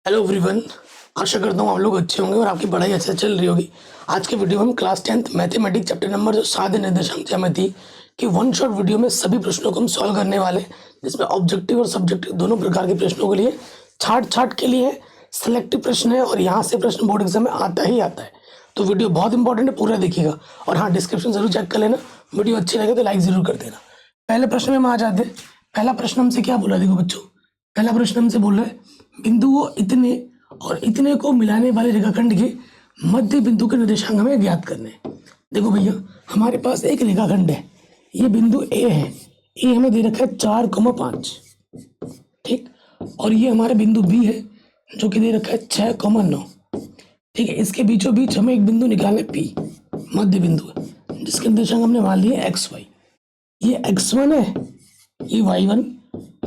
Hello everyone. आशा करता हूँ आप लोग अच्छे होंगे और आपकी पढ़ाई अच्छे से चल रही होगी। आज के वीडियो में हम class 10th mathematics chapter number जो 7 निर्देशांक ज्यामिति की वन शॉट वीडियो में सभी प्रश्नों को हम सॉल्व करने वाले हैं, जिसमें ऑब्जेक्टिव और सब्जेक्टिव दोनों प्रकार के प्रश्नों के लिए छाट छाट के लिए सिलेक्टिव प्रश्न है और यहाँ से प्रश्न बोर्ड एग्जाम में आता ही आता है। तो वीडियो बहुत इंपॉर्टेंट है, पूरा देखिएगा। और हाँ, डिस्क्रिप्शन जरूर चेक कर लेना। वीडियो अच्छी लगे तो लाइक जरूर कर देना। पहले प्रश्न में हम आ जाते हैं। पहला प्रश्न हमसे क्या बोला, देखो बच्चों, पहला प्रश्न हमसे बोल रहा है बिंदुओं इतने और इतने को मिलाने वाले रेखाखंड के मध्य बिंदु के निर्देशांक हमें ज्ञात करने हैं। देखो भैया, हमारे पास एक रेखाखंड है, ये बिंदु ए है। ए हमें दे रखा है 4,5, ठीक। और ये हमारा बिंदु बी है जो कि दे रखा है 6,9, ठीक है। इसके बीचों बीच हमें एक बिंदु निकालना है पी, मध्य बिंदु है, जिसके निर्देशांक हमने मान लिए एक्स वाई। ये x1 है, ये y1,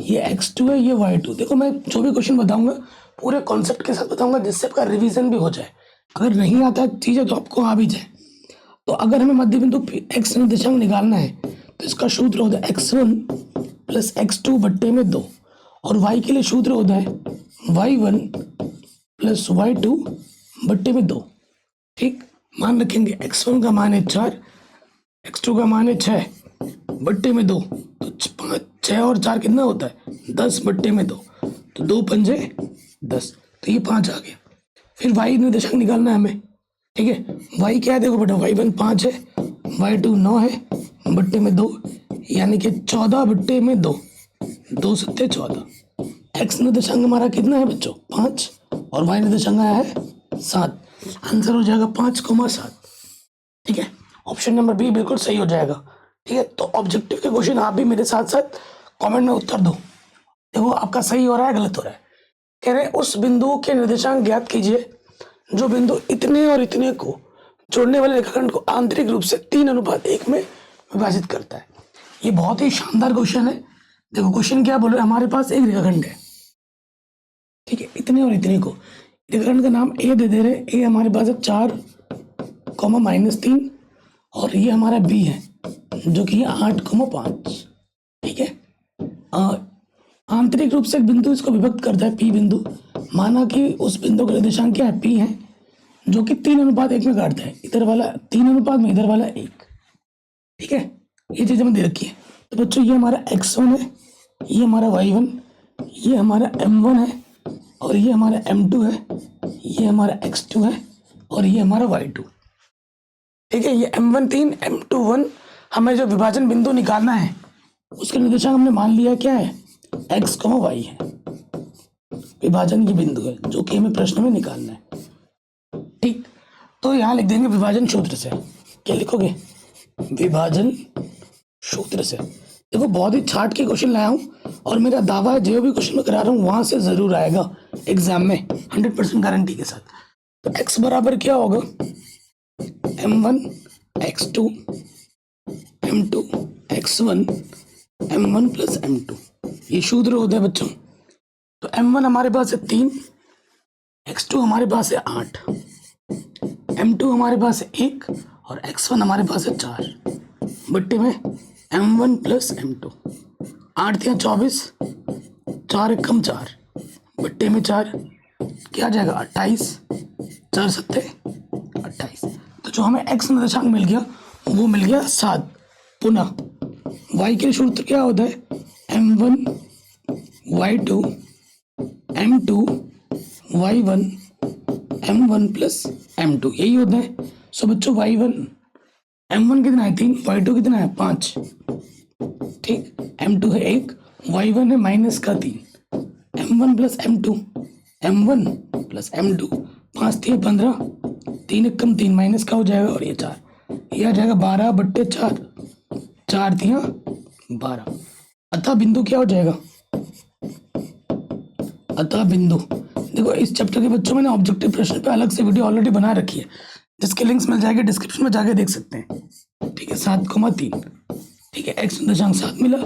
ये x2 है, ये y2। देखो, मैं जो भी क्वेश्चन बताऊंगा पूरे कॉन्सेप्ट के साथ बताऊंगा, जिससे आपका रिवीजन भी हो जाए। अगर नहीं आता चीज़ें तो आपको आ भी जाए। तो अगर हमें मध्य बिंदु x निर्देशांक निकालना है तो इसका सूत्र होता है x1 प्लस x2 बट्टे में 2, और y के लिए सूत्र होता है y1 प्लस y2 बट्टे में 2, ठीक। मान रखेंगे x1 का मान है 4, x2 का मान है 6 बट्टे में 2, तो 5, 6 और 4 कितना होता है 10 बट्टे में 2, तो 2 पंजे 10, तो ये 5 आ गया। फिर y निर्देशांक निकालना है हमें, ठीक है। y क्या है, देखो बेटा, y1 5 है, y2 9 है बट्टे में 2, यानी कि 14 बट्टे में 2, 2 सत्ते 14। x निर्देशांक हमारा कितना है बच्चों 5, और y निर्देशांक आया है 7। आंसर हो जाएगा 5,7, ठीक है। ऑप्शन नंबर बी बिल्कुल सही हो जाएगा, ठीक है। तो ऑब्जेक्टिव के क्वेश्चन आप भी मेरे साथ साथ कमेंट में उत्तर दो। देखो, आपका सही हो रहा है गलत हो रहा है। कह रहे हैं उस बिंदु के निर्देशांक ज्ञात कीजिए जो बिंदु इतने और इतने को जोड़ने वाले रेखाखंड को आंतरिक रूप से 3:1 में विभाजित करता है। ये बहुत ही शानदार क्वेश्चन है। देखो, क्वेश्चन क्या बोल रहे हैं, हमारे पास एक रेखाखंड है, ठीक है, इतने और इतने को। रेखाखंड का नाम ए दे रहे हैं। ए हमारे पास है 4,-3, और ये हमारा बी है जो कि 8,5, ठीक है। आंतरिक रूप से एक बिंदु इसको विभक्त करता है, पी बिंदु। माना कि उस बिंदु का निर्देशांक क्या है, पी है, जो कि 3:1 में काटता है। इधर वाला 3 में, इधर वाला 1, ठीक है। ये चीज़ हमें दे रखी है। तो बच्चों, ये हमारा x1 है, ये हमारा y1, ये हमारा m1 है, और ये हमारा m2 है, ये हमारा x2 है, और ये हमारा y2, ठीक है। ये m1 3, m2 1। हमें जो विभाजन बिंदु निकालना है उसका निर्देशांक हमने मान लिया क्या है, x, y है। विभाजन की बिंदु है जो कि हमें प्रश्न में निकालना है, ठीक। तो यहाँ लिख देंगे विभाजन सूत्र से। क्या लिखोगे, विभाजन सूत्र से। देखो, बहुत ही छाट के क्वेश्चन लाया हूँ, और मेरा दावा है जो भी क्वेश्चन मैं करा रहा हूँ वहां से जरूर आएगा एग्जाम में, 100% गारंटी के साथ। तो x बराबर क्या होगा, m1 x2 m2 x1 m1 plus m2, ये सूत्र होता है बच्चों। तो m1 हमारे पास है 3, x2 हमारे पास है 8, m2 हमारे पास है 1, और x1 हमारे पास है 4 बट्टे में m1 प्लस m2। 8 या 24, 4 एकम 4 बट्टे में 4, क्या जाएगा 28, 4 सत्ते 28। तो जो हमें x निर्देशांक मिल गया वो मिल गया 7। पुनः y के सूत्र क्या होता है, m1 y2 m2 y1 m1 plus m2, यही होता है। सो बच्चों, y1 m1 कितना है 3, y2 कितना है 5, ठीक। m2 है 1, y1 है -3, m1 plus m2, m1 plus m2, 5 3 15, 3 एकम 3 माइनस का हो जाएगा, और ये 4, ये आ जाएगा 12 बट्टे 4, 4 3 12। अतः बिंदु क्या हो जाएगा, अतः बिंदु। देखो, इस चैप्टर के बच्चों मैंने ऑब्जेक्टिव प्रश्न पे अलग से वीडियो ऑलरेडी बना रखी है, जिसके लिंक्स मिल जाएंगे डिस्क्रिप्शन में, जाके देख सकते हैं, ठीक है। 7,3, ठीक है। x निर्देशांक 7 मिला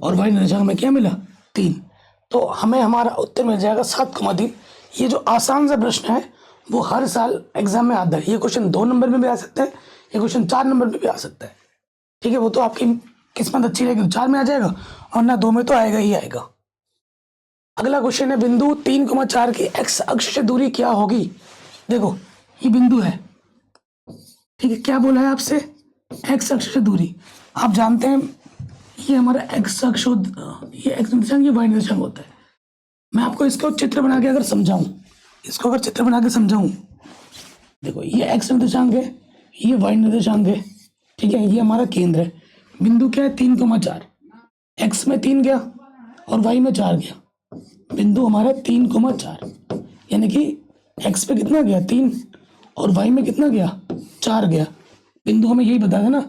और y निर्देशांक में क्या मिला 3, तो हमें हमारा उत्तर मिल जाएगा 7,3। ये जो आसान सा प्रश्न है वो हर साल एग्जाम में आता है। ये क्वेश्चन 2 नंबर में भी आ सकता है, ये क्वेश्चन 4 नंबर में भी आ सकता है, ठीक है। वो तो आपकी किस्मत अच्छी रहेगी तो 4 में आ जाएगा, और ना 2 में तो आएगा ही आएगा। अगला क्वेश्चन है बिंदु 3,4 की एक्स अक्ष से दूरी क्या होगी। देखो ये बिंदु है, ठीक है, क्या बोला है आपसे, एक्स अक्ष से दूरी। आप जानते हैं ये हमारा एक्स अक्ष, ये एक्स निर्देशांक, ये वाई निर्देशांक होता है। मैं आपको इसको चित्र बना के अगर समझाऊं, इसको अगर चित्र बना के समझाऊं, देखो ये एक्स निर्देशांक है, ये वाई निर्देशांक है, ठीक है, ये हमारा केंद्र है। बिंदु क्या है, 3,4, एक्स में 3 गया और वाई में 4 गया। बिंदु हमारा 3,4, यानी कि एक्स पे कितना गया, 3, और वाई में कितना गया, 4 गया। बिंदु हमें यही बताता है ना,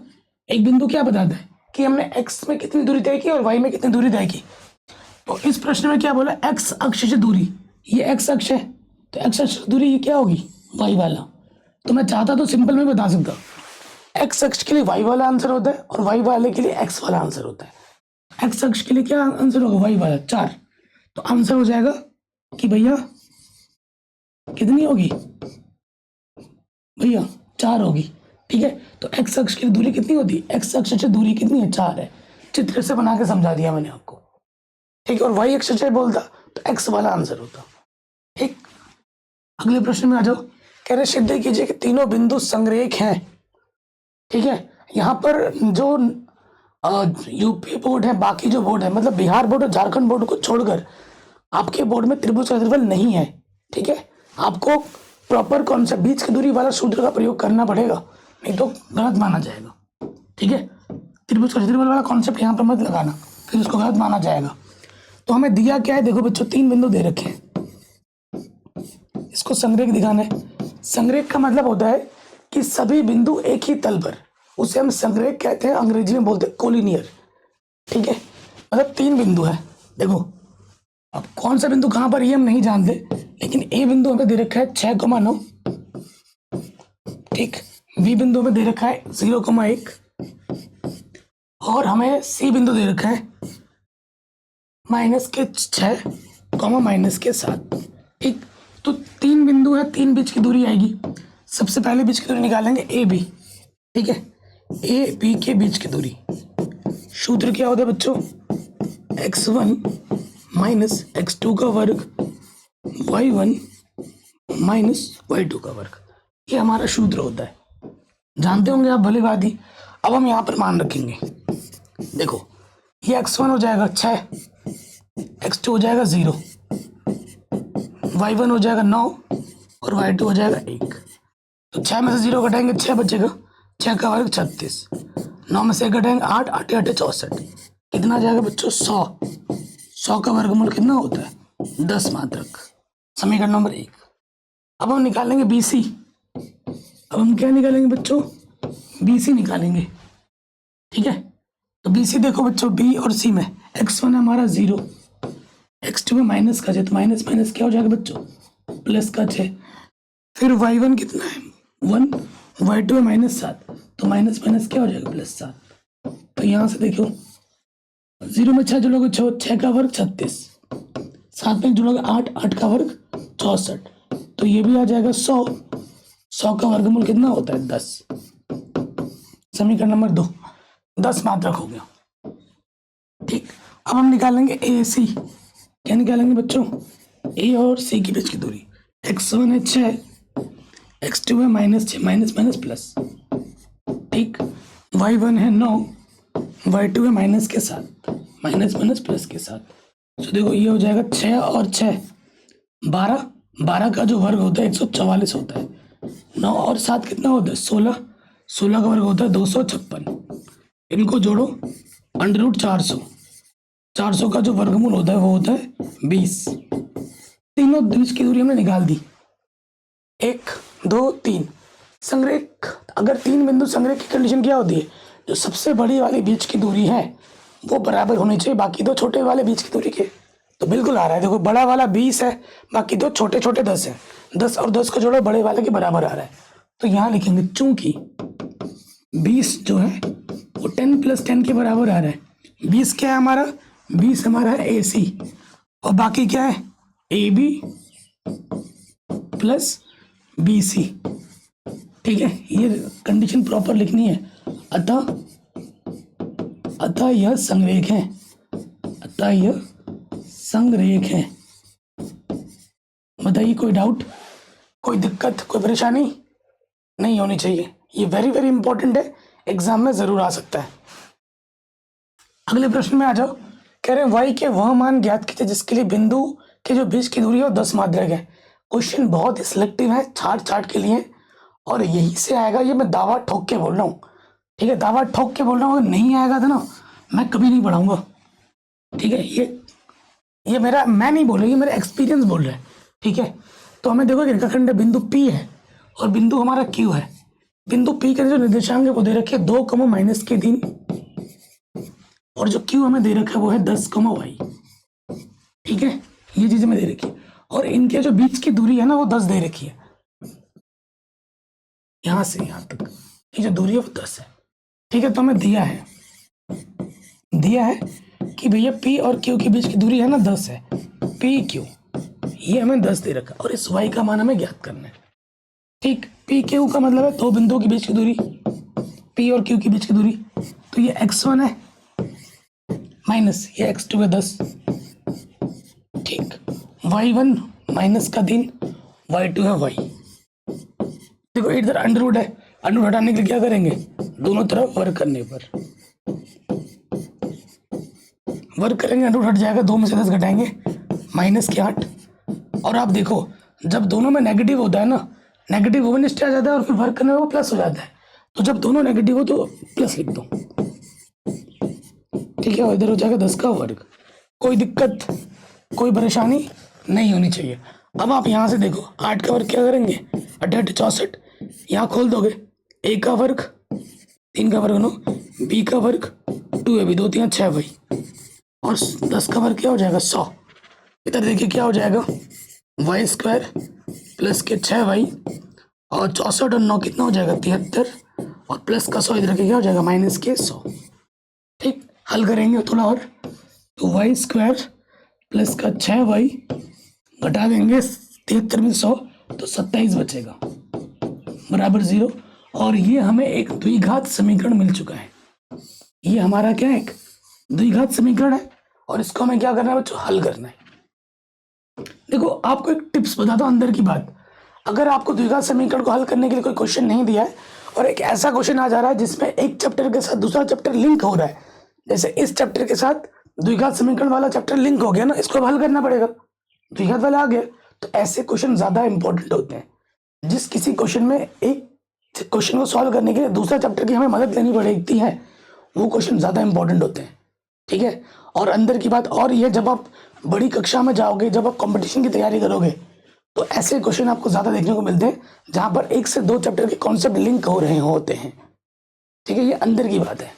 एक बिंदु क्या बताता है कि हमने एक्स में कितनी दूरी तय की और वाई में कितनी दूरी तय की। तो इस प्रश्न में क्या बोला, एक्स अक्ष से दूरी, ये एक्स अक्ष है, तो एक्स अक्ष से दूरी ये क्या होगी, वाई वाला। तो मैं चाहता तो सिंपल में बता सकता, एक्स अक्ष के लिए वाई वाला आंसर होता है और वाई वाले के लिए एक्स वाला आंसर होता है। एक्स अक्ष के लिए क्या आंसर होगा, वाई वाला 4, तो आंसर हो जाएगा कि भैया कितनी होगी, भैया 4 होगी, ठीक है। तो एक्स अक्ष की दूरी कितनी होती है, एक्स अक्ष से दूरी कितनी है, 4 है। चित्र से बना के समझा दिया मैंने आपको, ठीक है। और वाई अक्ष से बोलता तो एक्स वाला आंसर होता, ठीक। अगले प्रश्न में आ जाओ, कह रहे सिद्ध कीजिए कि तीनों बिंदु संरेख हैं, ठीक है। यहाँ पर जो यूपी बोर्ड है, बाकी जो बोर्ड है, मतलब बिहार बोर्ड और झारखंड बोर्ड को छोड़कर आपके बोर्ड में त्रिभुज का क्षेत्रफल नहीं है, ठीक है। आपको प्रॉपर कॉन्सेप्ट, बीच की दूरी वाला सूत्र का प्रयोग करना पड़ेगा, नहीं तो गलत माना जाएगा, ठीक है। त्रिभुज का क्षेत्रफल वाला कॉन्सेप्ट यहाँ पर मत लगाना, फिर उसको गलत माना जाएगा। तो हमें दिया क्या है, देखो बच्चों 3 बिंदु दे रखे हैं, इसको संरेख दिखाना है। संरेख का मतलब होता है कि सभी बिंदु एक ही तल पर, उसे हम संरेख कहते हैं, अंग्रेजी में बोलते हैं कोलिनियर, ठीक है। मतलब 3 बिंदु है, देखो अब कौन सा बिंदु कहां पर ये हम नहीं जानते, लेकिन ए बिंदु हमें दे रखा है 6,9, ठीक। बी बिंदु हमें दे रखा है 0,1 और हमें सी बिंदु दे रखा है -6, -7, ठीक। तो 3 बिंदु है, 3 बीच की दूरी आएगी। सबसे पहले बीच की दूरी निकालेंगे ए बी, ठीक है। ए बी के बीच की दूरी, सूत्र क्या होता है बच्चों, x1 - x2 का वर्ग, y1 - y2 का वर्ग, ये हमारा सूत्र होता है, जानते होंगे आप भली बात ही। अब हम यहाँ पर मान रखेंगे, देखो ये x1 हो जाएगा 6, x2 हो जाएगा 0, y1 हो जाएगा 9 और y2 हो जाएगा 1। तो 6 में से 0 घटाएंगे 6 बचेगा, 6 का वर्ग 36, 9 में से 1 घटाएंगे 8, 8 8 64, कितना आ जाएगा बच्चों 100 का वर्गमूल कितना होता है 10 मात्रक, समीकरण नंबर 1। अब हम निकालेंगे BC, अब हम क्या निकालेंगे बच्चों, BC निकालेंगे, ठीक है। तो BC देखो बच्चों, B और C में x1 है हमारा 0, x2 में माइनस का 6, तो माइनस माइनस क्या हो जाएगा बच्चों, प्लस का 6, फिर y1 कितना है 1, y2 में -7, तो माइनस माइनस क्या हो जाएगा +7। तो यहाँ से देखो 0 में 6 जोड़ोगे 6 का वर्ग 36, 7 में जोड़ोगे 8, 8 का वर्ग 64, तो ये भी आ जाएगा 100 का वर्गमूल कितना होता है 10, समीकरण नंबर 2, 10 मात्रक हो गया, ठीक। अब हम निकालेंगे AC, क्या निकालेंगे बच्चों, A और C के बीच की दूरी, x1 है 6, x2 है -6, माइनस माइनस प्लस, ठीक। y1 है 9, y2 है -7, माइनस माइनस प्लस के साथ। तो देखो ये हो जाएगा 6 और 6 12, 12 का जो वर्ग होता है 144 होता है, 9 और 7 कितना होता है 16, 16 का वर्ग होता है 256, इनको जोड़ो √400, 400 का जो वर्गमूल होता है वो होता है 20। तीनों बीच की दूरी हमने निकाल दी, 1 2 3। संरेख, अगर 3 बिंदु संरेख की कंडीशन क्या होती है, जो सबसे बड़ी वाली बीच की दूरी है वो बराबर होनी चाहिए बाकी दो छोटे वाले बीच की दूरी के। तो बिल्कुल आ रहा है, देखो बड़ा वाला 20 है, बाकी दो छोटे छोटे 10 है, 10 और 10 को जोड़ो बड़े वाले के बराबर आ रहा है। तो यहाँ लिखेंगे चूंकि 20 जो है वो 10 + 10 के बराबर आ रहा है। 20 क्या है हमारा, 20 हमारा है AC और बाकी क्या है AB + BC, ठीक है। ये कंडीशन प्रॉपर लिखनी है। अतः यह संरेख है, अतः यह संरेख है। बताइए कोई डाउट, कोई दिक्कत, कोई परेशानी नहीं होनी चाहिए। ये वेरी वेरी इंपॉर्टेंट है, एग्जाम में ज़रूर आ सकता है। अगले प्रश्न में आ जाओ। कह रहे हैं y के वह मान ज्ञात कीजिए जिसके लिए बिंदु के जो बीच की दूरी है वो 10 मात्रक है। क्वेश्चन बहुत ही सिलेक्टिव है, छाट छाट के लिए, और यही से आएगा। ये मैं दावा ठोक के बोल रहा हूँ, ठीक है, दावा ठोक के बोल रहा हूँ। अगर नहीं आएगा तो ना मैं कभी नहीं पढ़ाऊंगा, ठीक है। ये मेरा, मैं नहीं बोल रही, ये मेरा एक्सपीरियंस बोल रहा है, ठीक है। तो हमें देखो कि रेखाखंड बिंदु P है और बिंदु हमारा Q है। बिंदु P के जो निर्देशांक है वो दे रखे 2, -3, और जो Q हमें दे रखा है वो है 10, y, ठीक है। ये चीजें हमें दे रखी है, और इनके जो बीच की दूरी है ना वो 10 दे रखी है। यहां से यहां तक ये जो दूरी है वो 10 है, ठीक है। तो हमें दिया है कि भैया P और Q के बीच की दूरी है ना 10 है, PQ, ये हमें 10 दे रखा, और इस y का मान हमें ज्ञात करना है, ठीक। PQ का मतलब है दो बिंदुओं के बीच की दूरी, P और Q के बीच की दूरी। तो ये x1 है माइनस ये x2 है 10, ठीक। y1 -3, y2 है y। देखो इधर अंडरवुड है, अंडरवुड हटाने के लिए क्या करेंगे, दोनों तरफ वर्क करने पर वर्क करेंगे, अंडरवुड हट जाएगा, 2 में से 10 घटाएंगे, -8। और आप देखो जब दोनों में नेगेटिव होता है ना, नेगेटिव ओवरनिस्ट आ जाता है और फिर वर्क करने में वो प्लस हो जाता है। तो जब दोनों नेगेटिव हो तो प्लस लिख दो, ठीक है। और इधर हो जाएगा 10 का वर्ग। कोई दिक्कत, कोई परेशानी नहीं होनी चाहिए। अब आप यहाँ से देखो 8 का वर्ग क्या करेंगे, 8 64, यहाँ खोल दोगे, a का वर्ग 3 का वर्ग 9, b का वर्ग 2 है भी 2 3 6 भाई, और 10 का वर्ग क्या हो जाएगा 100। इधर देखिए क्या हो जाएगा y² प्लस के 6y, और 64 और 9 कितना हो जाएगा 73, और प्लस का 100 इधर के क्या हो जाएगा -100, ठीक। हल करेंगे थोड़ा और, तो y² प्लस का 6y घटा देंगे 73 में 100, तो 27 बचेगा बराबर 0। और ये हमें एक द्विघात समीकरण मिल चुका है। ये हमारा क्या है, एक द्विघात समीकरण है, और इसको हमें क्या करना है बच्चों, हल करना है। देखो आपको एक टिप्स बताता हूँ अंदर की बात। अगर आपको द्विघात समीकरण को हल करने के लिए कोई क्वेश्चन नहीं दिया है, और एक ऐसा क्वेश्चन आ जा रहा है जिसमें एक चैप्टर के साथ दूसरा चैप्टर लिंक हो रहा है, जैसे इस चैप्टर के साथ द्विघात समीकरण वाला चैप्टर लिंक हो गया ना, इसको हल करना पड़ेगा, द्विघात वाला आ गया, तो ऐसे क्वेश्चन ज्यादा इंपॉर्टेंट होते हैं। जिस किसी क्वेश्चन में एक क्वेश्चन को सॉल्व करने के लिए दूसरा चैप्टर की हमें मदद लेनी पड़ती है, वो क्वेश्चन ज्यादा इंपॉर्टेंट होते हैं, ठीक है। और अंदर की बात और ये, जब आप बड़ी कक्षा में जाओगे, जब आप कंपटीशन की तैयारी करोगे, तो ऐसे क्वेश्चन आपको ज्यादा देखने को मिलते हैं जहां पर 1 से 2 चैप्टर के कॉन्सेप्ट लिंक हो रहे होते हैं, ठीक है। ये अंदर की बात है,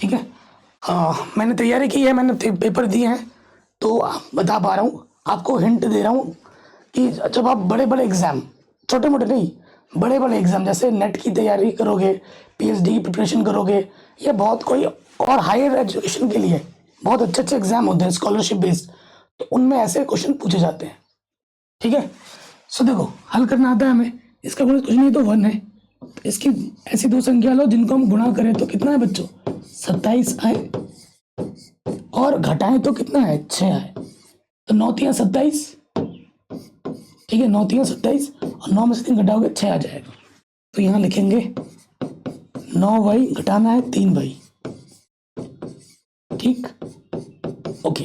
ठीक है। मैंने तैयारी की है, मैंने पेपर दिए हैं, तो बता पा रहा हूँ, आपको हिंट दे रहा हूँ कि जब आप बड़े बड़े एग्जाम, छोटे मोटे नहीं, बड़े बड़े एग्जाम जैसे नेट की तैयारी करोगे, पीएचडी की प्रिपरेशन करोगे, या बहुत कोई और हायर एजुकेशन के लिए बहुत अच्छे अच्छे एग्जाम होते हैं स्कॉलरशिप बेस्ड, तो उनमें ऐसे क्वेश्चन पूछे जाते हैं, ठीक है। सो देखो हल करना आता है हमें, इसका कुछ नहीं तो 1 है, इसकी ऐसी दो संख्या लो जिनको हम गुणा करें तो कितना है बच्चों 27 आए, और घटाएं तो कितना है 6 आए, तो 9 3 27, ठीक है। 9 3 27, और 9 में से 3 घटाओगे 6 आ जाएगा। तो यहाँ लिखेंगे 9y घटाना है 3y, ठीक, ओके।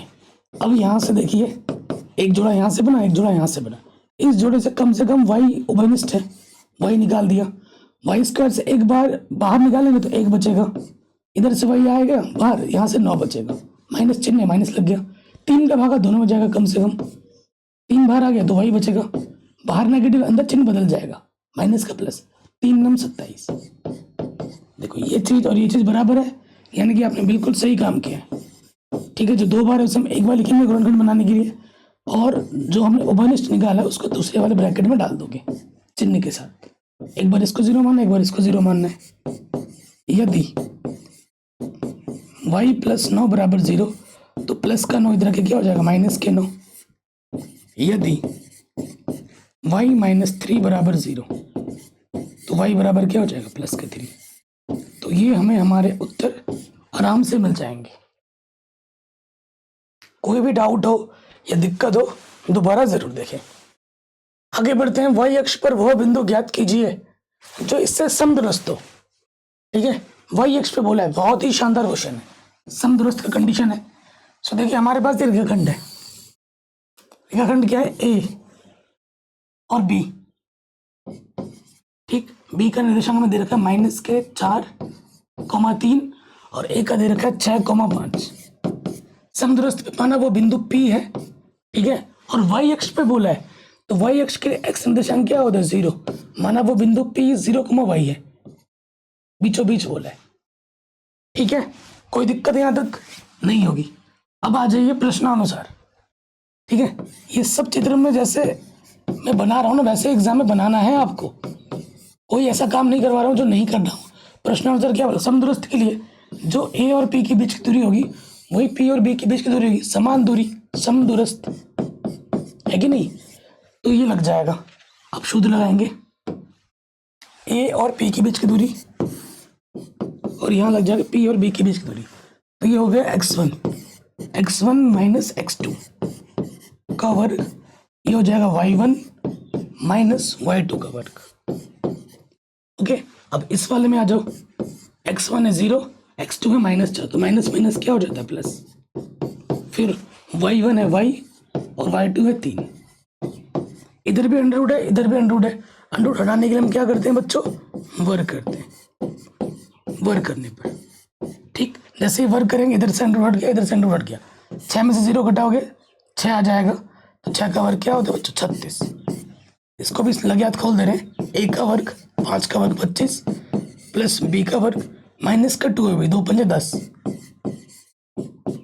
अब यहाँ से देखिए एक जोड़ा यहाँ से बना, एक जोड़ा यहाँ से बना, इस जोड़े से कम y उभयनिष्ठ है, y निकाल दिया, y² से एक बार बाहर निकालेंगे तो 1 बचेगा, इधर से y आएगा बाहर, यहाँ से 9 बचेगा, माइनस चिन्ह माइनस लग गया, 3 का भागा दोनों में जाएगा, कम से कम 3 बाहर आ गया तो y बचेगा, बाहर नेगेटिव अंदर चिन्ह बदल जाएगा, माइनस का प्लस, 3 9 27। देखो ये चीज और ये चीज बराबर है, यानी कि आपने बिल्कुल सही काम किया है, ठीक है। जो 2 बार है उसे हम एक बार लिखेंगे गुणनखंड बनाने के लिए, और जो हमने उभयनिष्ठ निकाला है उसको दूसरे वाले ब्रैकेट में डाल दोगे चिन्ह के साथ, एक बार इसको 0 मानना है, एक बार इसको 0 मानना है। यदि y + 9 = 0, तो प्लस का 9 इधर के क्या हो जाएगा माइनस के 9। यदि y - 3 = 0, तो y बराबर क्या हो जाएगा प्लस के 3। तो ये हमें हमारे उत्तर आराम से मिल जाएंगे। कोई भी डाउट हो या दिक्कत हो दोबारा जरूर देखें। आगे बढ़ते हैं। वाई अक्ष पर वह बिंदु ज्ञात कीजिए जो इससे समदुरस्त हो। ठीक है, वाई अक्ष पे बोला है, बहुत ही शानदार क्वेश्चन है, समदुरस्त का कंडीशन है। सो देखिए हमारे पास रेखाखंड है, रेखाखंड क्या है, ए और बी। ठीक, बी का निर्देशांक में दे रखा है -4,3 और ए का दे रखा है 6,5। समदुरस्त पे माना वो बिंदु P है। ठीक है, और वाई अक्ष पे बोला है, तो वाई अक्ष के एक्स निर्देशांक क्या होता है, 0, माना वो बिंदु P 0,y है, बीचों बीच बोला है। ठीक है, कोई दिक्कत यहां तक नहीं होगी। अब आ जाइए प्रश्नानुसार। ठीक है, ये सब चित्र में जैसे मैं बना रहा हूँ ना वैसे एग्जाम में बनाना है आपको, कोई ऐसा काम नहीं करवा रहा हूँ जो नहीं कर रहा हूँ। प्रश्नानुसार क्या बोला, समदुरस्त के लिए जो ए और पी के बीच की दूरी होगी वही पी और बी के बीच की दूरी होगी, समान दूरी, समदुरस्त है कि नहीं, तो ये लग जाएगा। अब शुद्ध लगाएंगे, ए और पी के बीच की दूरी और यहाँ लग जाएगा पी और बी के बीच की दूरी, तो ये हो गया x1 माइनस x2 का वर्ग, ये हो जाएगा y1 माइनस y2 का वर्ग। ओके, अब इस वाले में आ जाओ, x1 है 0, x2 है -4, तो माइनस माइनस क्या हो जाता है प्लस, फिर y1 है y और y2 है 3, इधर भी अंडर रूट है इधर भी अंडर रूट है, अंडर रूट हटाने के लिए हम क्या करते हैं बच्चों, वर्ग करते हैं, वर्ग करने पर। ठीक, जैसे ही वर्ग करेंगे इधर से अंडर रूट हट गया इधर से अंडर रूट हट गया, 6 में से 0 घटाओगे 6 आ जाएगा, तो 6 का वर्ग क्या होता है बच्चों, 36। इसको भी लगे खोल दे रहे हैं, a का वर्ग 5 का वर्ग 25 प्लस b का वर्ग माइनस का 2 है भाई, 2 पंजे 10,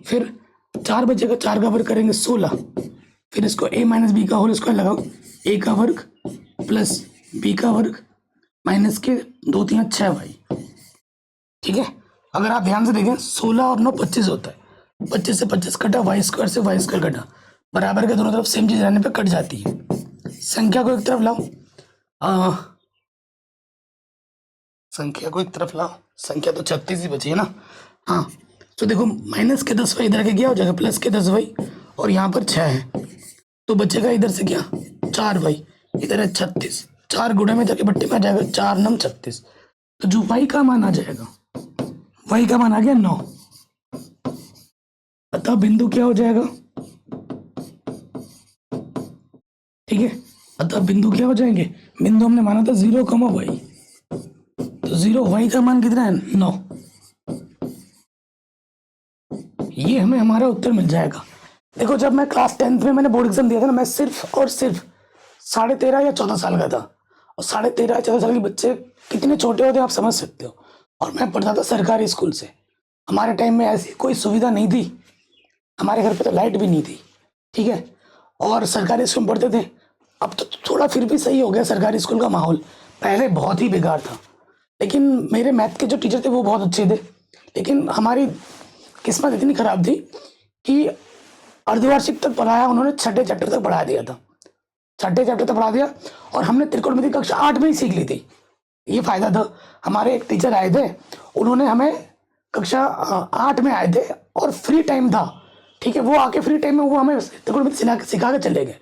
फिर 4 बचेगा, 4 का वर्ग करेंगे 16, फिर इसको a माइनस बी का होल स्क्वायर लगाओ, a का वर्ग प्लस b का वर्ग माइनस के 2 3 6 भाई। ठीक है, अगर आप ध्यान से देखें 16 और 9 25 होता है, 25 से 25 कटा, वाई स्क्वायर से वाई स्क्वायर कटा, बराबर के दोनों तरफ सेम चीज रहने पे कट जाती है। संख्या को एक तरफ लाओ, संख्या को एक तरफ लाओ, संख्या तो 36 ही बची है ना। हाँ, तो देखो माइनस के 10 वाई इधर के क्या हो जाएगा, प्लस के 10 वाई और यहाँ पर 6 है, तो बचेगा इधर से क्या 4 वाई, इधर है 36, 4 गुणे में जाके बट्टे में आ जाएगा 4 9 36, तो जो वाई का मान आ जाएगा, वाई का मान आ गया 9, अतः बिंदु क्या हो जाएगा, ठीक है, अतः बिंदु क्या हो जाएंगे, बिंदु हमने माना था 0,y, तो 0 y का मान कितना है 9, ये हमें हमारा उत्तर मिल जाएगा। देखो जब मैं क्लास 10th में मैंने बोर्ड एग्जाम दिया था ना, मैं सिर्फ और सिर्फ 13.5 या 14 साल का था, और 13.5 या 14 साल के बच्चे कितने छोटे होते हैं आप समझ सकते हो, और मैं पढ़ता था सरकारी स्कूल से। हमारे टाइम में ऐसी कोई सुविधा नहीं थी, हमारे घर पे तो लाइट भी नहीं थी। ठीक है, और सरकारी स्कूल में पढ़ते थे। अब तो थोड़ा फिर भी सही हो गया सरकारी स्कूल का माहौल, पहले बहुत ही बेकार था। लेकिन मेरे मैथ के जो टीचर थे वो बहुत अच्छे थे, लेकिन हमारी किस्मत इतनी खराब थी कि अर्धवार्षिक तक पढ़ाया उन्होंने, 6ठे चैप्टर तक पढ़ा दिया था, 6ठे चैप्टर तक पढ़ा दिया, और हमने त्रिकोणमिति कक्षा 8 में ही सीख ली थी। ये फायदा था, हमारे एक टीचर आए थे, उन्होंने हमें कक्षा 8 में आए थे और फ्री टाइम था। ठीक है, वो आके फ्री टाइम में वो हमें त्रिकोणमिति सिखा के चले गए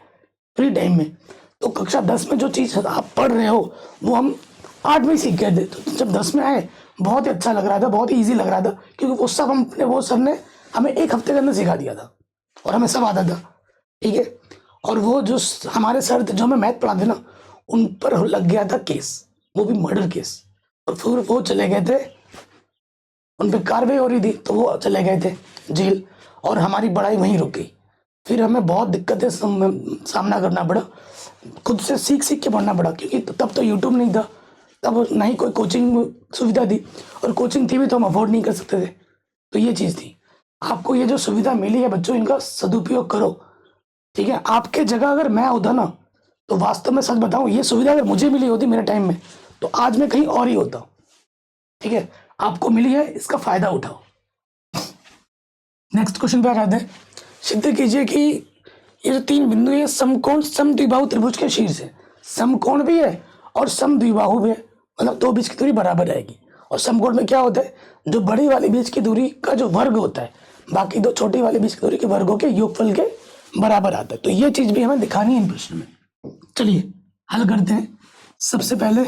फ्री टाइम में। तो कक्षा 10 में जो चीज़ आप पढ़ रहे हो वो हम 8 में ही सीख गए थे। तो जब 10 में आए बहुत ही अच्छा लग रहा था, बहुत ही ईजी लग रहा था, क्योंकि वो सब वो सर ने हमें 1 हफ्ते के अंदर सिखा दिया था और हमें सब आता था। ठीक है, और वो जो हमारे सर थे जो हमें मैथ पढ़ाते ना, उन पर लग गया था केस, वो भी मर्डर केस, और फिर वो चले गए थे, उन पर कार्रवाई हो रही थी तो वो चले गए थे जेल, और हमारी पढ़ाई वहीं रुक गई। फिर हमें बहुत दिक्कतें सामना करना पड़ा, खुद से सीख सीख के पढ़ना पड़ा, क्योंकि तब तो यूट्यूब नहीं था, तब ना ही कोई कोचिंग सुविधा थी, और कोचिंग थी भी तो हम अफोर्ड नहीं कर सकते थे। तो ये चीज़ थी। आपको ये जो सुविधा मिली है बच्चों, इनका सदुपयोग करो। ठीक है, आपके जगह अगर मैं होता ना, तो वास्तव में सच बताऊं, ये सुविधा अगर मुझे मिली होती मेरे टाइम में, तो आज मैं कहीं और ही होता। ठीक है, आपको मिली है, इसका फायदा उठाओ। नेक्स्ट क्वेश्चन पे आ जाते हैं। सिद्ध कीजिए कि ये जो 3 बिंदु है समकोण समद्विबाहु त्रिभुज के शीर्ष है। समकोण भी है और समद्विबाहु भी है, मतलब 2 बीच की दूरी बराबर आएगी। और समकोण में क्या होता है, जो बड़ी वाली बीच की दूरी का जो वर्ग होता है, बाकी 2 छोटी वाली बीच की दूरी के वर्गों के योगफल के बराबर आता है। तो ये चीज भी हमें दिखानी है इन प्रश्न में। चलिए हल करते हैं। सबसे पहले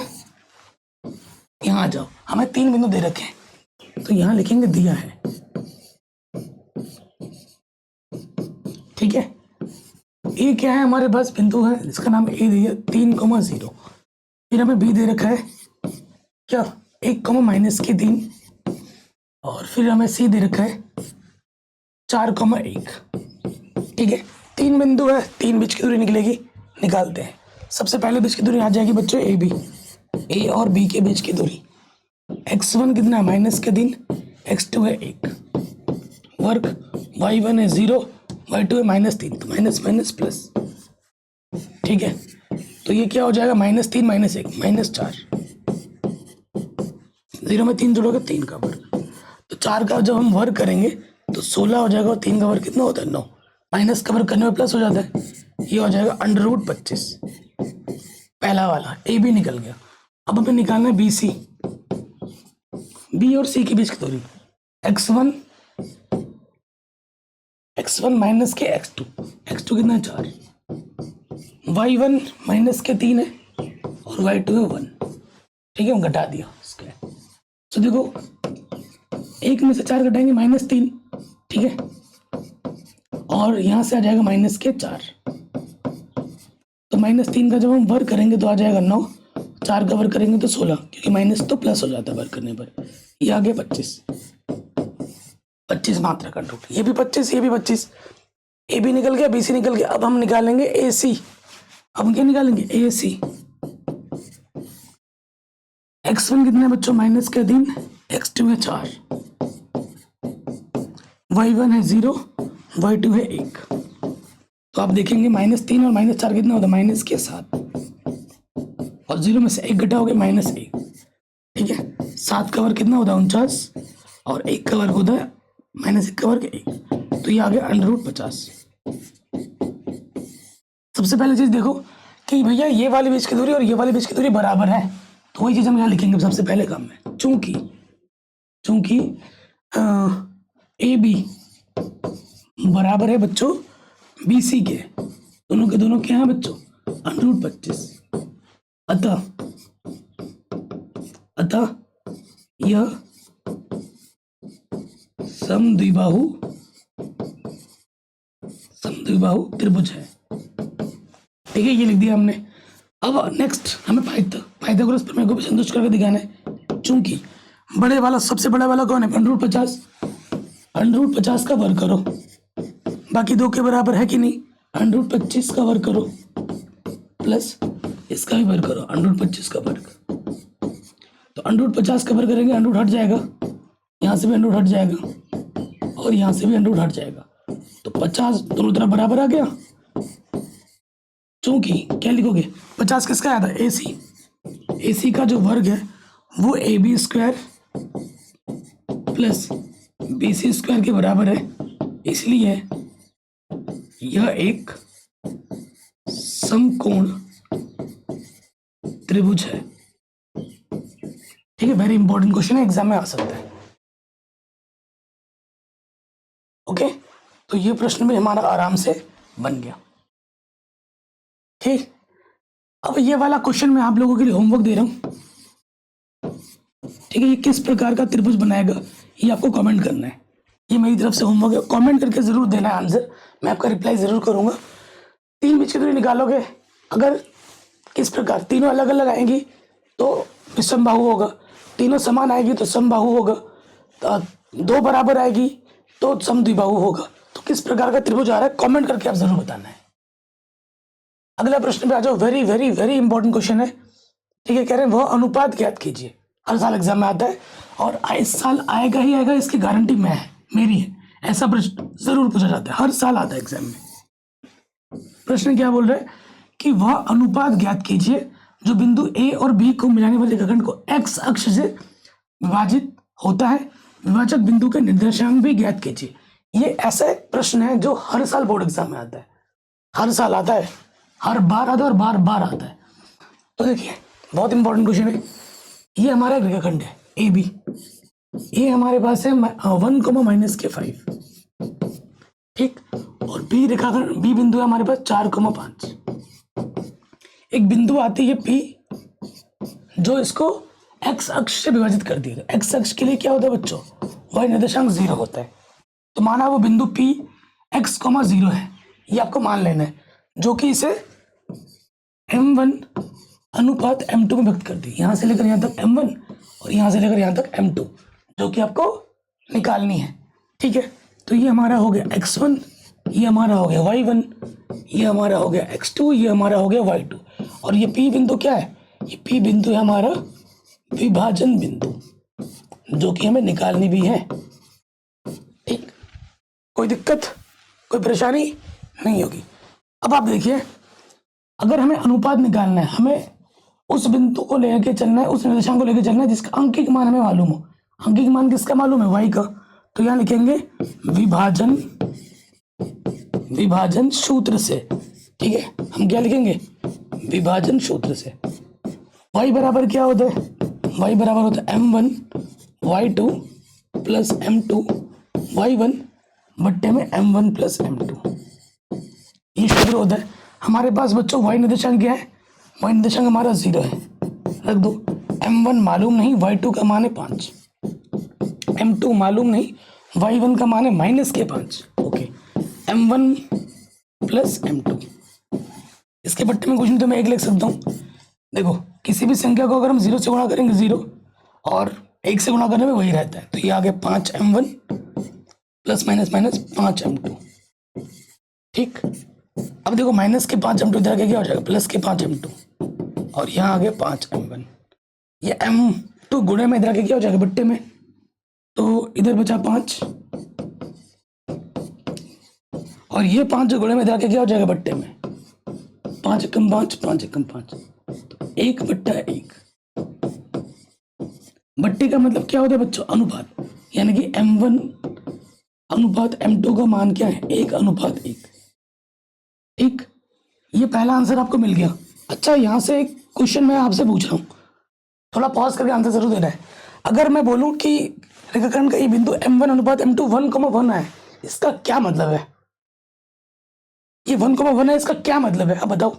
यहाँ आ जाओ, हमें 3 बिंदु दे रखे हैं तो यहाँ लिखेंगे दिया है, ठीक है। ए क्या है हमारे पास बिंदु है, इसका नाम ए दिया 3,0। फिर हमें बी दे रखा है क्या 1,-3, और फिर हमें सी दे रखा है 4,1, ठीक है। 3 बिंदु है, 3 बीच की दूरी निकलेगी, निकालते हैं। सबसे पहले बीच की दूरी आ जाएगी बच्चों ए बी, ए और बी के बीच की दूरी x1 कितना है -3, x2 है 1, वर्ग y1 है 0, y2 है -3, तो माइनस माइनस प्लस, ठीक है। तो ये क्या हो जाएगा -3 -1 -4, 0 में 3 जोड़ोगे 3 का वर्ग, तो 4 का जब हम वर्ग करेंगे तो 16 हो जाएगा, और 3 का वर्ग कितना होता है 9, माइनस का वर्ग करने में प्लस हो जाता है, ये हो जाएगा √25। पहला वाला ए बी निकल गया। अब हमें निकालना है बी सी, बी और सी के बीच की दूरी x1 माइनस के x2 कितना है 4, y1 -3 है और y2 है 1, ठीक है। हम घटा दिया इसके, तो देखो 1 में से 4 घटाएंगे -3, ठीक है, और यहाँ से आ जाएगा -4, तो -3 का जब हम वर्ग करेंगे तो आ जाएगा 9, 4 का वर्ग करेंगे तो 16, क्योंकि माइनस तो प्लस हो जाता है वर्ग करने पर। ये आ गया 25 मात्रा का रूट, ये भी 25, ये भी 25, ए बी निकल गया, बी सी निकल गया। अब हम निकालेंगे ए सी, अब हम क्या निकालेंगे ए सी। x1 कितना है बच्चों -3, x2 है 4, y1 है 0, y2 है 1, तो आप देखेंगे -3 और -4 कितना होता है -7, और 0 में से 1 घटाओगे -1, ठीक है। 7 का वर्ग कितना होता है 49, और 1 का वर्ग होता है -1 का वर्ग 1, तो ये आ गया √50। सबसे पहले चीज देखो कि भैया ये वाली बीच की दूरी और ये वाली बीच की दूरी बराबर है, तो वही चीज हम यहाँ लिखेंगे सबसे पहले काम में। चूंकि ए बी बराबर है बच्चों बी सी के, दोनों के दोनों क्या है बच्चों √25, अतः यह समद्विबाहु त्रिभुज है, ठीक है। ये लिख दिया हमने। अब नेक्स्ट हमें पाइथागोरस प्रमेय को भी संतुष्ट करके दिखाना है। चूंकि बड़े वाला सबसे बड़ा वाला कौन है √50, √50 का वर्ग करो, बाकी 2 के बराबर है कि नहीं, √25 का वर्ग करो प्लस इसका भी वर्ग करो √25 का वर्ग, तो √50 का वर्ग करेंगे √ हट जाएगा, यहाँ से भी √ हट जाएगा और यहाँ से भी √ हट जाएगा, तो 50 दोनों तरफ बराबर आ गया। चूंकि क्या लिखोगे 50 किसका आया था ए सी का जो वर्ग है वो AB² प्लस BC² के बराबर है, इसलिए यह एक समकोण त्रिभुज है, ठीक है। वेरी इंपॉर्टेंट क्वेश्चन है, एग्जाम में आ सकता है, ओके। तो ये प्रश्न भी हमारा आराम से बन गया, ठीक। अब ये वाला क्वेश्चन मैं आप लोगों के लिए होमवर्क दे रहा हूं, ठीक है। ये किस प्रकार का त्रिभुज बनाएगा ये आपको कमेंट करना है, ये मेरी तरफ से होमवर्क है, कमेंट करके जरूर देना है आंसर, मैं आपका रिप्लाई जरूर करूंगा। 3 बीच की दूरी निकालोगे, अगर किस प्रकार तीनों अलग अलग आएंगी तो विषमबाहु होगा, तीनों समान आएगी तो समबाहु होगा, तो 2 बराबर आएगी तो समद्विबाहु होगा। तो किस प्रकार का त्रिभुज आ रहा है कमेंट करके आप जरूर बताना है। अगला प्रश्न पे आ जाओ, very very very important question है, ठीक है। कह रहे हैं वह अनुपात ज्ञात कीजिए, हर साल एग्जाम में आता है और इस साल आएगा ही आएगा, इसकी गारंटी मेरी है, ऐसा प्रश्न जरूर पूछा जाता है, हर साल आता है एग्जाम में। प्रश्न क्या बोल रहे हैं कि वह अनुपात ज्ञात कीजिए जो बिंदु ए और बी को मिलाने वाले रेखाखंड को एक्स अक्ष से विभाजित होता है, विभाजक बिंदु के निर्देशांक भी ज्ञात कीजिए। ये ऐसा एक प्रश्न है जो हर साल बोर्ड एग्जाम में आता है, हर साल आता है, हर बार आता है और बार बार आता है। तो देखिए बहुत इंपॉर्टेंट क्वेश्चन है, ये हमारा एक रेखाखंड है ए बी, ये हमारे पास है 1,-5, ठीक, और बी रेखाखंड बी बिंदु है हमारे पास 4,5। एक बिंदु आती है P जो इसको x अक्ष से विभाजित करती है। x अक्ष के लिए क्या होता है बच्चों, y निर्देशांक 0 होता है। तो माना वो बिंदु P x, 0 है, ये आपको मान लेना है, जो कि इसे m1 अनुपात m2 में व्यक्त करती है। यहाँ से लेकर यहाँ तक m1 और यहाँ से लेकर यहाँ तक m2, जो कि आपको निकालनी है। ठीक है, तो ये हमारा हो गया x1, ये हमारा हो गया y1, ये हमारा हो गया x2, ये हमारा हो गया y2। और ये P बिंदु क्या है, ये P बिंदु है हमारा विभाजन बिंदु, जो कि हमें निकालनी भी है। ठीक, कोई दिक्कत, कोई परेशानी नहीं होगी। अब आप देखिए, अगर हमें अनुपात निकालना है, हमें उस बिंदु को लेकर चलना है, उस निर्देशांक को लेकर चलना है जिसका अंकिक मान हमें मालूम हो। अंकिक मान किसका मालूम है, y का। तो यहाँ लिखेंगे विभाजन सूत्र से। ठीक है, हम क्या लिखेंगे, विभाजन सूत्र से। y बराबर क्या होता है, y बराबर होता है m1 y2 plus m2 y1 बट्टे में m1 प्लस m2। ये सूत्र होता है। हमारे पास बच्चों y निर्देशांक क्या है, y निर्देशांक हमारा 0 है, रख दो। m1 मालूम नहीं, y2 का मान है 5, m2 मालूम नहीं, y1 का मान है -5। ओके, m1 प्लस m2, इसके बट्टे में कुछ नहीं तो मैं 1 लिख सकता हूँ। देखो, किसी भी संख्या को अगर हम 0 से गुणा करेंगे 0, और 1 से गुणा करने में वही रहता है। तो ये आ गया 5m1 प्लस माइनस 5m2। ठीक, अब देखो माइनस के 5m2 इधर आगे क्या हो जाएगा, प्लस के 5m2, और यहाँ आ गया 5m1। ये m2 गुणे में इधर आगे क्या हो जाएगा, बट्टे में, तो इधर बचा 5, और ये 5 जो गुणे में इधर आगे क्या हो जाएगा, बट्टे में, 5 एकम 5, 5 एकम 5, तो 1/1। बट्टे का मतलब क्या होता है बच्चों, अनुपात, यानी कि m1 अनुपात m2 का मान क्या है, 1:1। ठीक, ये पहला आंसर आपको मिल गया। अच्छा, यहाँ से एक क्वेश्चन मैं आपसे पूछ रहा हूँ, थोड़ा पॉज करके आंसर जरूर देना है। अगर मैं बोलूँ कि रेखाखंड का ये बिंदु m1 अनुपात m2 1,1 है, इसका क्या मतलब है, ये 1,1 है, इसका क्या मतलब है, अब बताओ।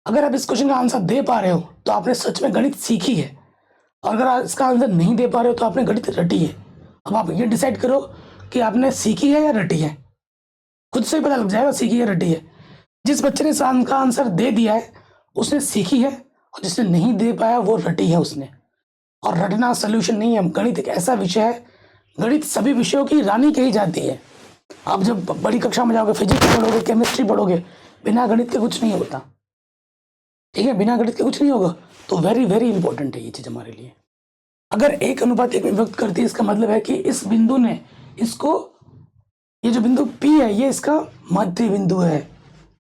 अगर आप इस क्वेश्चन का आंसर दे पा रहे हो तो आपने सच में गणित सीखी है, और अगर इसका आंसर नहीं दे पा रहे हो तो आपने गणित रटी है। अब आप ये डिसाइड करो कि आपने सीखी है या रटी है, खुद से ही पता लग जाएगा सीखी है रटी है। जिस बच्चे ने का आंसर दे दिया है उसने सीखी है, और जिसने नहीं दे पाया वो रटी है उसने। और रटना सोल्यूशन नहीं है, गणित एक ऐसा विषय है, गणित सभी विषयों की रानी कही जाती है। आप जब बड़ी कक्षा में जाओगे, फिजिक्स पढ़ोगे, केमिस्ट्री पढ़ोगे, बिना गणित के कुछ नहीं होता। ठीक है, बिना गणित के कुछ नहीं होगा। तो वेरी वेरी इंपॉर्टेंट है ये चीज हमारे लिए। अगर 1:1 में व्यक्त करती है, इसका मतलब है कि इस बिंदु ने इसको, ये जो बिंदु P है ये इसका मध्य बिंदु है,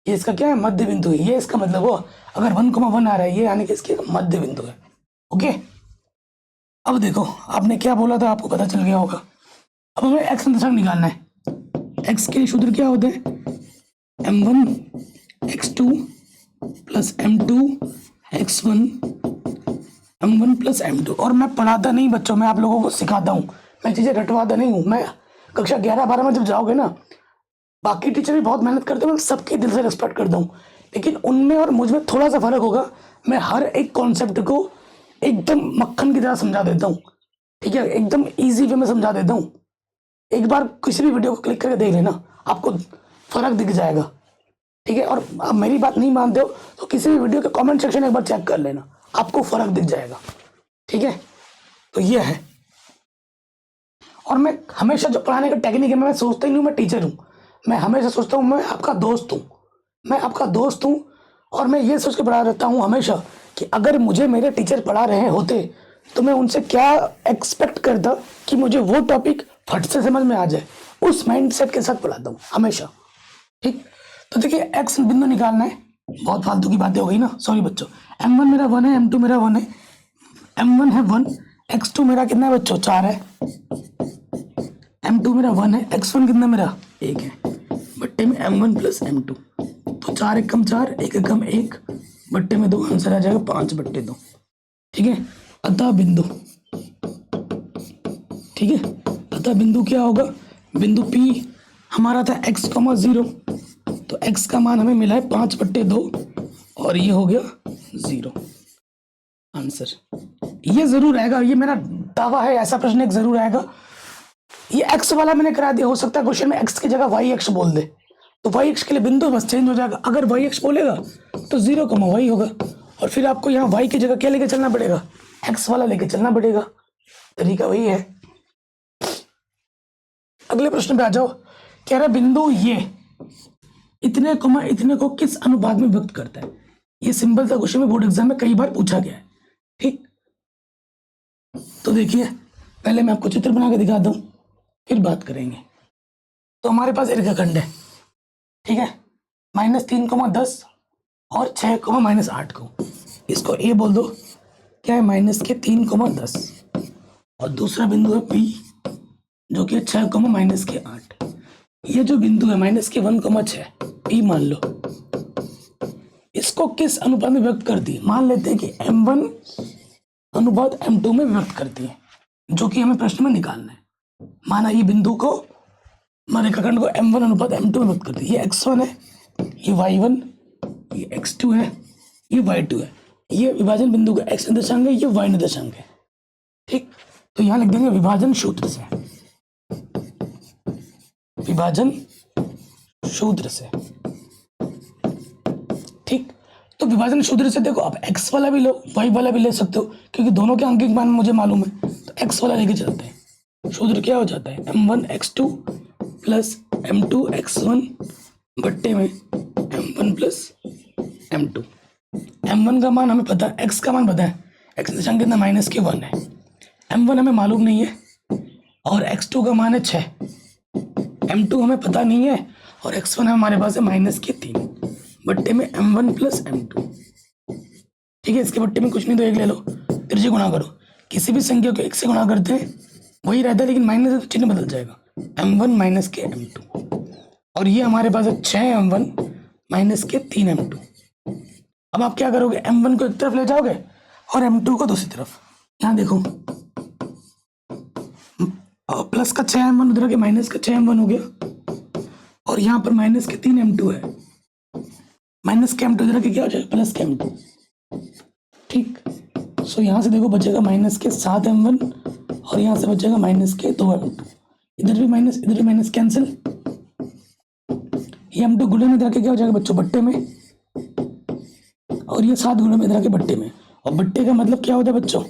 ये इसका क्या है, मध्य बिंदु है। ये इसका मतलब हुआ, अगर 1,1 आ रहा है, ये यानी कि इसके मध्य बिंदु है। ओके, अब देखो आपने क्या बोला था, आपको पता चल गया होगा। अब हमें x निर्देशांक निकालना है। x के सूत्र क्या होते हैं, m1 x2 plus m2 x1 m1 plus m2। और मैं पढ़ाता नहीं बच्चों, मैं आप लोगों को सिखाता हूँ, मैं चीज़ें रटवाता नहीं हूँ। मैं कक्षा 11-12 में जब जाओगे ना, बाकी टीचर भी बहुत मेहनत करते हैं, मैं सबके दिल से रिस्पेक्ट करता हूँ, लेकिन उनमें और मुझ में थोड़ा सा फर्क होगा। मैं हर एक कॉन्सेप्ट को एकदम मक्खन की तरह समझा देता हूँ। ठीक है, एकदम ईजी वे में समझा देता हूँ। एक बार किसी भी वीडियो को क्लिक करके देख लेना, आपको फर्क दिख जाएगा। ठीक है, और आप मेरी बात नहीं मानते हो तो किसी भी वीडियो के कमेंट सेक्शन एक बार चेक कर लेना, आपको फर्क दिख जाएगा। ठीक है, तो ये है। और मैं हमेशा जो पढ़ाने का टेक्निक है, मैं सोचता ही नहीं मैं टीचर हूँ, मैं हमेशा सोचता हूँ मैं आपका दोस्त हूँ, मैं आपका दोस्त हूँ। और मैं ये सोच के पढ़ा रहता हूँ हमेशा कि अगर मुझे मेरे टीचर पढ़ा रहे होते तो मैं उनसे क्या एक्सपेक्ट करता कि मुझे वो टॉपिक फट से समझ में आ जाए, उस माइंड सेट के साथ पढ़ाता हूँ हमेशा। ठीक, तो देखिए x बिंदु निकालना है, बहुत फालतू की बातें हो गई ना, सॉरी बच्चों। m1 मेरा 1 है, m2 मेरा 1 है, m1 है 1, x2 मेरा कितना है बच्चों, 4 है, m2 मेरा 1 है, x1 कितना मेरा 1 है, बट्टे में m1 प्लस m2। तो 4 एकम 4, 1 एकम 1, बट्टे में 2, आंसर आ जाएगा 5/2। ठीक है, अतः बिंदु, ठीक है, अतः बिंदु क्या होगा, बिंदु P हमारा था x, 0, तो x का मान हमें मिला है 5/2, और ये हो गया 0 आंसर। ये जरूर आएगा, ये मेरा दावा है, ऐसा प्रश्न एक जरूर आएगा। ये x वाला मैंने करा दिया, हो सकता है क्वेश्चन में x की जगह वाई एक्स बोल दे, तो वाई एक्स के लिए बिंदु बस चेंज हो जाएगा। अगर वाई एक्स बोलेगा तो 0 कमा वाई होगा, और फिर आपको यहाँ वाई की जगह क्या लेके चलना पड़ेगा, x वाला लेके चलना पड़ेगा। तरीका वही है। अगले प्रश्न पे आ जाओ। कह रहा बिंदु ये इतने कमा इतने को किस अनुपात में व्यक्त करता है। ये सिंपल सा क्वेश्चन में बोर्ड एग्जाम में कई बार पूछा गया है। ठीक, तो देखिए पहले मैं आपको चित्र बना के दिखाता हूं, फिर बात करेंगे। तो हमारे पास एक रेखाखंड है, ठीक है, -3,10 और 6,-8 को, इसको ए बोल दो। क्या है, -3,10 और दूसरा बिंदु है पी जो कि 6,-8। ये जो बिंदु है -1,6 पी मान लो, इसको किस अनुपात में व्यक्त करती है। मान लेते हैं कि m1 अनुपात m2 में व्यक्त करती है, जो कि हमें प्रश्न में निकालना है। माना ये बिंदु को, रेखाखंड को m1 अनुपात m2 में व्यक्त करती है। ये x1 है, ये y1, ये x2 है, ये y2 है। ये विभाजन बिंदु का x निर्देशांक है, ये y निर्देशांक है। ठीक, तो यहां लिख देंगे विभाजन सूत्र से, विभाजन सूत्र से। ठीक, तो विभाजन सूत्र से देखो, आप x वाला भी लो, y वाला भी ले सकते हो, क्योंकि दोनों के अंकिक मान मुझे मालूम है, तो x वाला लेके चलते हैं। सूत्र क्या हो जाता है, m1 x2 plus m2 x1 बट्टे में m1 प्लस m2। m1 का मान हमें पता है, x का मान पता है, x निर्देशांक कितना -1 है, m1 हमें मालूम नहीं है, और x2 का मान है 6, m2 हमें पता नहीं है, और x1 हमारे पास है -3 बट्टे में m1 प्लस m2। ठीक है, इसके बट्टे में कुछ नहीं तो एक ले लो, तिरछे गुणा करो। किसी भी संख्या को 1 से गुणा करते हैं वही रहता है, लेकिन माइनस है तो चिन्ह बदल जाएगा, m1 - m2। और ये हमारे पास है 6m1 - 3m2। अब आप क्या करोगे, m1 को एक तरफ ले जाओगे और m2 को दूसरी तरफ। यहाँ देखो, प्लस का 6m1 उधर के माइनस का 6m1 हो गया, और यहाँ पर -3m2 है, -m2 इधर के क्या हो जाएगा, +m2। ठीक, सो यहाँ से देखो बचेगा -7m1 और यहाँ से बचेगा -2m2। इधर भी माइनस, इधर भी माइनस, कैंसिल। ये m2 गुणे में इधर के क्या हो जाएगा बच्चों, बट्टे में, और ये 7 गुणे में इधर के बट्टे में। और बट्टे का मतलब क्या होता है बच्चों,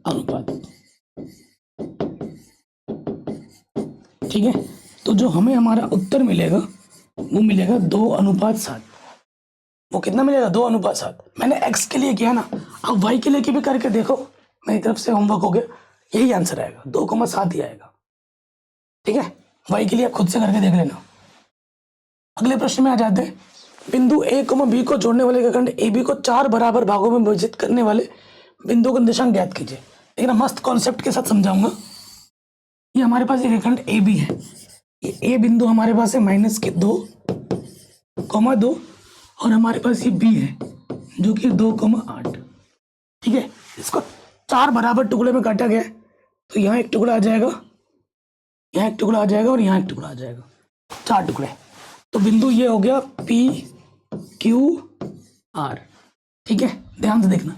अनुपात। ठीक है, तो जो हमें हमारा उत्तर मिलेगा वो मिलेगा 2:7। वो कितना मिलेगा, 2:7। मैंने x के लिए किया ना, अब y के लिए भी करके देखो, मेरी तरफ से होमवर्क हो गया, यही आंसर आएगा, 2,7 ही आएगा। ठीक है, y के लिए आप खुद से करके देख लेना। अगले प्रश्न में आ जाते हैं। बिंदु a, b को जोड़ने वाले रेखाखंड AB को 4 बराबर भागों में विभाजित करने वाले बिंदु का निर्देशांक ज्ञात कीजिए। देखना, मस्त कॉन्सेप्ट के साथ समझाऊंगा। ये हमारे पास एक रेखाखंड AB है, ये A बिंदु हमारे पास है -2,2 और हमारे पास ये B है जो कि 2,8। ठीक है, इसको 4 बराबर टुकड़े में काटा गया है, तो यहाँ एक टुकड़ा आ जाएगा, यहाँ एक टुकड़ा आ जाएगा और यहाँ एक टुकड़ा आ जाएगा, 4 टुकड़े। तो बिंदु ये हो गया PQR। ठीक है, ध्यान से देखना।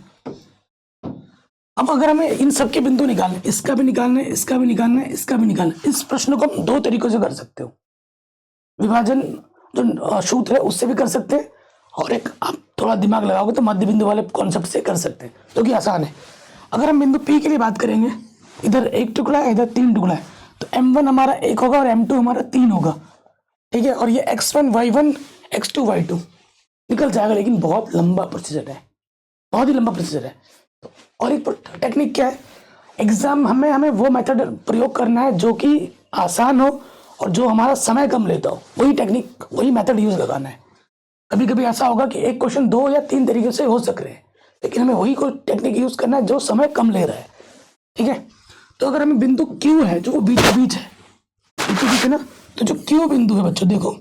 अब अगर हमें इन सब के बिंदु निकालने, इसका भी निकालना है, इसका भी निकालना है, इसका भी निकालना है, इस प्रश्न को हम 2 तरीकों से कर सकते हो। विभाजन जो सूत्र है उससे भी कर सकते हैं, और एक आप थोड़ा दिमाग लगाओगे तो मध्य बिंदु वाले कॉन्सेप्ट से कर सकते हैं, जो कि आसान है। अगर हम बिंदु P के लिए बात करेंगे, इधर एक टुकड़ा है, इधर 3 टुकड़ा है, तो m1 हमारा 1 होगा और m2 हमारा 3 होगा। ठीक है, और ये x1 y1 x2 y2 निकल जाएगा, लेकिन बहुत लंबा प्रोसीजर है, बहुत ही लंबा प्रोसीजर है। और एक टेक्निक क्या है, एग्जाम हमें वो मेथड प्रयोग करना है जो कि आसान हो और जो हमारा समय कम लेता हो, वही टेक्निक, वही मेथड यूज लगाना है। कभी कभी ऐसा होगा कि एक क्वेश्चन 2 या 3 तरीके से हो सक रहे हैं, लेकिन हमें वही कोई टेक्निक यूज करना है जो समय कम ले रहा है। ठीक है, तो अगर हमें बिंदु Q है जो वो बीचों बीच है, बीचों बीच है ना, तो जो Q बिंदु है बच्चों, देखो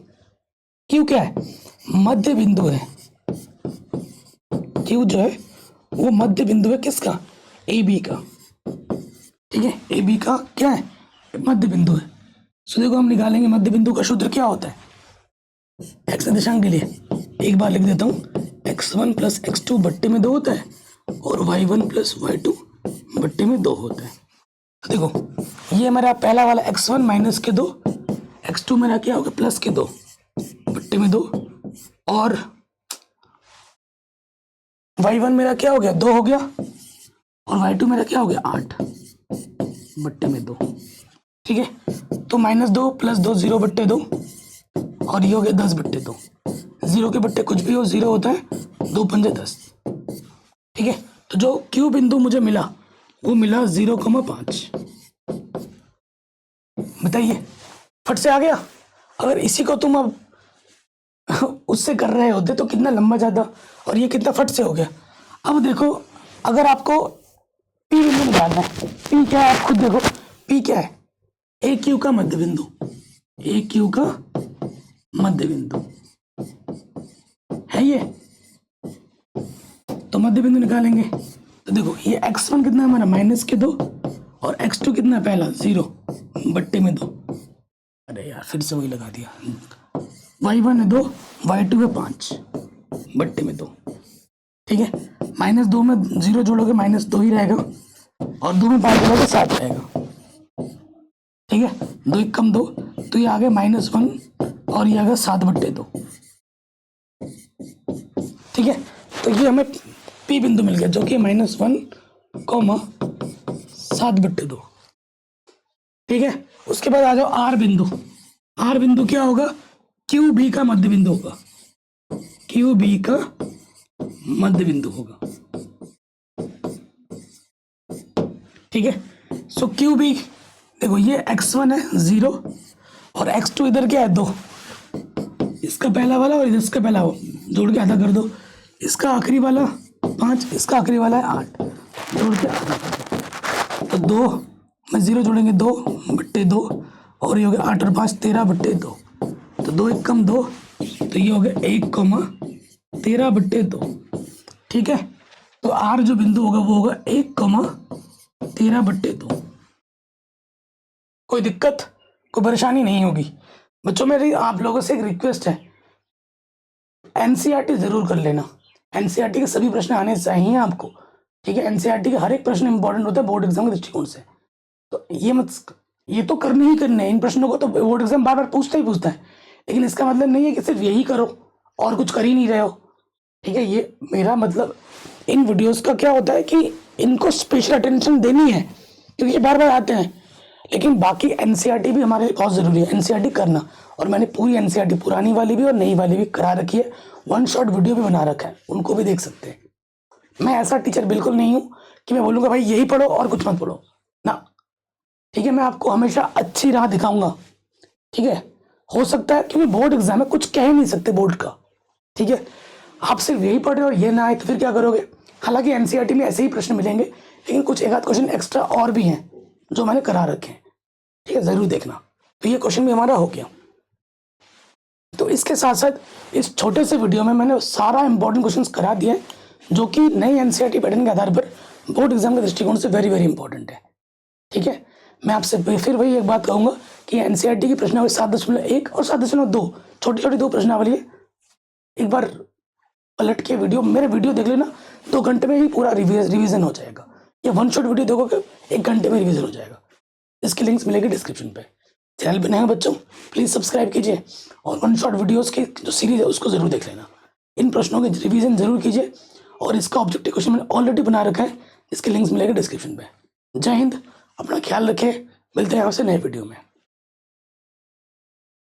Q क्या है, मध्य बिंदु है। Q जो है वो मध्य बिंदु है किसका, AB का। ठीक है, AB का क्या है, मध्य बिंदु है। सो देखो हम निकालेंगे मध्य बिंदु का सूत्र क्या होता है, x निर्देशांक के लिए। एक बार लिख देता हूँ, x1 प्लस x2 बट्टे में 2 होता है और y1 प्लस y2 बट्टे में 2 होता है। तो देखो ये मेरा पहला वाला x1 माइनस के 2, x2 मेरा क्या हो गया प्लस के 2 बट्टे में 2 और y1 मेरा क्या हो गया 2 हो गया और y2 मेरा क्या हो गया 8 बट्टे में 2। ठीक है, तो -2 प्लस 2 0 बट्टे 2 और ये हो गया 10 बट्टे 2। 0 के बट्टे कुछ भी हो 0 होता है, 2 पंजे 10। ठीक है, तो जो क्यू बिंदु मुझे मिला वो मिला 0,5। बताइए फट से आ गया। अगर इसी को तुम अब उससे कर रहे होते तो कितना लंबा जाता और ये कितना फट से हो गया। अब देखो अगर आपको पी बिंदु निकालना है, पी क्या है आप खुद देखो, पी क्या है ए क्यू का मध्य बिंदु, ए क्यू का मध्य बिंदु है ये। तो मध्य बिंदु निकालेंगे तो देखो ये x1 कितना है हमारा माइनस के 2 और x2 कितना है पहला 0 बट्टे में 2। अरे यार फिर से वही लगा दिया। y1 है 2, y2 है 5 बट्टे में 2। ठीक है, -2 में 0 जोड़ोगे -2 ही रहेगा और 2 में 5 जोड़ोगे 7 रहेगा। ठीक है, 2 एक कम 2 तो ये आ गया -1 और ये आ गया 7 बट्टे 2। ठीक है, तो ये हमें पी बिंदु मिल गया जो कि -1, 7 बट्टे 2। ठीक है, उसके बाद आ जाओ आर बिंदु। आर बिंदु क्या होगा क्यू बी का मध्य बिंदु होगा, क्यू बी का मध्य बिंदु होगा। ठीक है, सो क्यू बी देखो ये x1 है 0 और x2 इधर क्या है 2, इसका पहला वाला और इसका पहला जोड़ के आधा कर दो, इसका आखिरी वाला 5, इसका आखिरी वाला है 8, जोड़ के आधा कर दो। तो 2 में 0 जोड़ेंगे 2 बट्टे 2 और ये हो गया 8 और 5 13 बट्टे 2। तो 2 एक कम 2 तो ये हो गया 1,13 बट्टे 2। ठीक है, तो आर जो बिंदु होगा वो होगा 1,13 बट्टे 2। कोई दिक्कत कोई परेशानी नहीं होगी बच्चों। मेरी आप लोगों से एक रिक्वेस्ट है, एनसीईआरटी जरूर कर लेना। एनसीईआरटी के सभी प्रश्न आने चाहिए आपको। ठीक है, एनसीईआरटी के हर एक प्रश्न इंपॉर्टेंट होता है बोर्ड एग्जाम के दृष्टिकोण से। तो ये तो करने ही करने हैं, इन प्रश्नों को तो बोर्ड एग्जाम बार बार पूछता ही पूछता है, लेकिन इसका मतलब नहीं है कि सिर्फ यही करो और कुछ कर ही नहीं रहे हो। ठीक है, ये मेरा मतलब इन वीडियोस का क्या होता है कि इनको स्पेशल अटेंशन देनी है क्योंकि ये बार बार आते हैं, लेकिन बाकी एनसीईआरटी भी हमारे लिए बहुत ज़रूरी है। एनसीईआरटी करना, और मैंने पूरी एनसीईआरटी पुरानी वाली भी और नई वाली भी करा रखी है, 1 शॉट वीडियो भी बना रखा है, उनको भी देख सकते हैं। मैं ऐसा टीचर बिल्कुल नहीं हूँ कि मैं बोलूँगा भाई यही पढ़ो और कुछ मत पढ़ो ना। ठीक है, मैं आपको हमेशा अच्छी राह दिखाऊंगा। ठीक है, हो सकता है क्योंकि बोर्ड एग्जाम में कुछ कह ही नहीं सकते बोर्ड का। ठीक है, आप सिर्फ यही पढ़ रहे हो ये ना आए तो फिर क्या करोगे। हालांकि एनसीईआरटी में ऐसे ही प्रश्न मिलेंगे, लेकिन कुछ एक आध क्वेश्चन एक्स्ट्रा और भी हैं जो मैंने करा रखे हैं। ठीक है, जरूर देखना। तो ये क्वेश्चन भी हमारा हो गया। तो इसके साथ साथ इस छोटे से वीडियो में मैंने सारा इंपॉर्टेंट क्वेश्चंस करा दिए जो कि नई एनसीईआरटी पैटर्न के आधार पर बोर्ड एग्जाम के दृष्टिकोण से वेरी वेरी इंपॉर्टेंट है। ठीक है, मैं आपसे फिर वही एक बात कहूंगा कि एनसीईआरटी की प्रश्नावली 7.1 और 7.2 छोटी छोटी 2 प्रश्नावली है। एक बार पलट के मेरे वीडियो देख लेना, 2 घंटे में ही पूरा रिवीजन हो जाएगा। या 1 शॉट वीडियो देखोगे 1 घंटे में रिवीजन हो जाएगा। इसकी लिंक्स मिलेगी डिस्क्रिप्शन पे। चैनल पे नए हैं बच्चों प्लीज़ सब्सक्राइब कीजिए और 1 शॉट वीडियोस की जो सीरीज है उसको जरूर देख लेना। इन प्रश्नों की रिवीजन जरूर कीजिए और इसका ऑब्जेक्टिव क्वेश्चन मैंने ऑलरेडी बना रखा है, इसके लिंक्स मिलेंगे डिस्क्रिप्शन पे। जय हिंद, अपना ख्याल रखें, मिलते हैं आपसे नए वीडियो में।